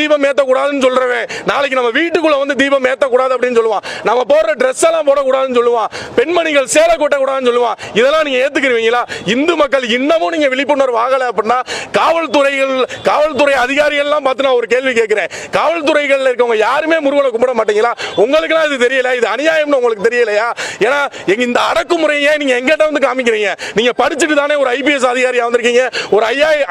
தீபம் ஏற்றக்கூடாதுன்னு சொல்றவன் நாளைக்கு நம்ம வீட்டுக்குள்ள வந்து தீபம் ஏற்றக்கூடாது அப்படின்னு சொல்லுவான். நம்ம போடுற ட்ரெஸ் எல்லாம் போடக்கூடாதுன்னு சொல்லுவான். பெண்மணிகள் சேலை கொட்டக்கூடாதுன்னு சொல்லுவான். இதெல்லாம் நீங்க ஏத்துக்கிறீங்களா? இந்து மக்கள் இன்னமும் நீங்க விழிப்புணர்வு ஆகல அப்படின்னா காவல்துறை அதிகாரிகள் எல்லாம் பார்த்து நான் ஒரு கேள்வி கேட்கிறேன். காவல்துறைகள் இருக்கவங்க யாருமே முருகனை கும்பிட மாட்டீங்களா? உங்களுக்கு இது தெரியல? இது அநியாயம்னு உங்களுக்கு தெரியலையா? ஏன்னா இந்த அடக்குமுறையை நீங்க எங்கிட்ட வந்து காமிக்கிறீங்க. நீங்க படிச்சுட்டு தானே ஒரு ஐபிஎஸ் அதிகாரியா வந்திருக்கீங்க, ஒரு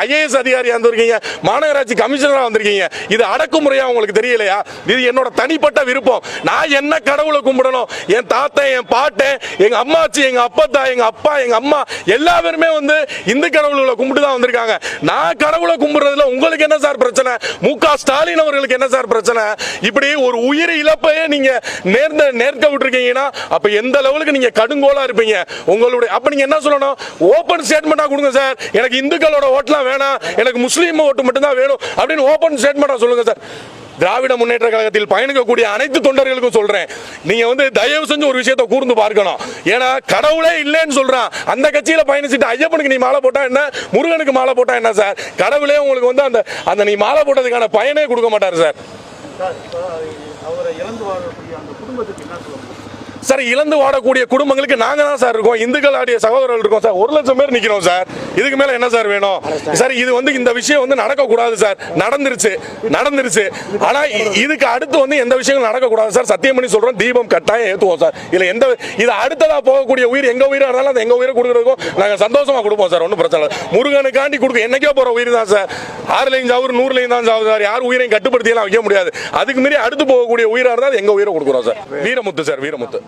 ஐஏஎஸ் அதிகாரியா வந்திருக்கீங்க, மாநகராட்சி கமிஷனரா வந்திருக்கீங்க. இது அடக்குமுறையா உங்களுக்கு தெரியலையா? இது என்னோட தனிப்பட்ட விருப்பம். நான் என்ன கடவுளை கும்பிடணும், என் தாத்தா, என் பாட்டன், எங்க அம்மாச்சி, எங்க அப்பத்தா, எங்க அப்பா, எங்க அம்மா எல்லாருமே வந்து இந்து கடவுள்களை கும்பிட்டு தான் வந்திருக்காங்க. நான் கடவுளை கும்பிடுறதுல உங்களுக்கு என்ன சார் பிரச்சனை? முக ஸ்டாலின் அவர்களுக்கு என்ன சார் பிரச்சனை? இப்படி ஒரு உயிர் இழப்பையே நீங்க நேர்க்க விட்டுருக்கீங்கன்னா அப்ப எந்த லெவலுக்கு நீங்க கடுங்கோலா இருப்பீங்க? உங்களுடைய அப்ப நீங்க என்ன சொல்லணும்? ஓபன் ஸ்டேட்மெண்டா கொடுங்க சார். எனக்கு இந்துக்களோட ஓட்டுலாம் வேணாம், எனக்கு முஸ்லீம் ஓட்டு மட்டும் தான் வேணும் அப்படின்னு ஓபன் ஸ்டேட்மெண்டா சொல்லுங்க சார். திராவிட முன்னேற்ற கழகத்தில் பயணிக்கக்கூடிய அனைத்து தொண்டர்களுக்கும் சொல்றேன், நீங்க வந்து தயவு செஞ்சு ஒரு விஷயத்தை கூர்ந்து பார்க்கணும். ஏன்னா கடவுளே இல்லைன்னு சொல்றான். அந்த கட்சியில பயணிச்சுட்டு ஐயப்பனுக்கு நீ மாலை போட்டா என்ன, முருகனுக்கு மாலை போட்டா என்ன சார்? கடவுளே உங்களுக்கு வந்து அந்த நீ மாலை போட்டதுக்கான பயனே கொடுக்க மாட்டாரு சார். சார் இழந்து வாடக்கூடிய குடும்பங்களுக்கு நாங்க தான் சார் இருக்கோம், இந்துக்கள் ஆடிய சகோதரர்கள் இருக்கோம் சார். 1 லட்சம் பேர் நிக்கிறோம் சார். இதுக்கு மேல என்ன சார் வேணும் சார்? இது வந்து இந்த விஷயம் வந்து நடக்க கூடாது சார். நடந்துருச்சு. ஆனா இதுக்கு அடுத்து வந்து எந்த விஷயங்களும் நடக்க கூடாது சார். சத்தியம் பண்ணி சொல்றோம், தீபம் கட்டாயம் ஏத்துவோம் சார். இல்ல இது அடுத்ததா போகக்கூடிய உயிர் எங்க உயிரா இருந்தாலும் அந்த எங்க உயிரை கொடுக்கறதுக்கும் நாங்க சந்தோஷமா கொடுப்போம் சார். ஒன்றும் பிரச்சனை இல்லை. முருகனுக்காண்டி கொடுக்க என்னைக்கோ போற உயிர் தான் சார். 6லையும் சாவு 100லையும் தான் சாவு சார். யார் உயிரையும் கட்டுப்படுத்தி எல்லாம் வைக்க முடியாது. அதுக்கு மீறி அடுத்து போகக்கூடிய உயிரா இருந்தால் எங்க உயிரை கொடுக்குறோம் சார். வீரமுத்து சார், வீரமுத்து.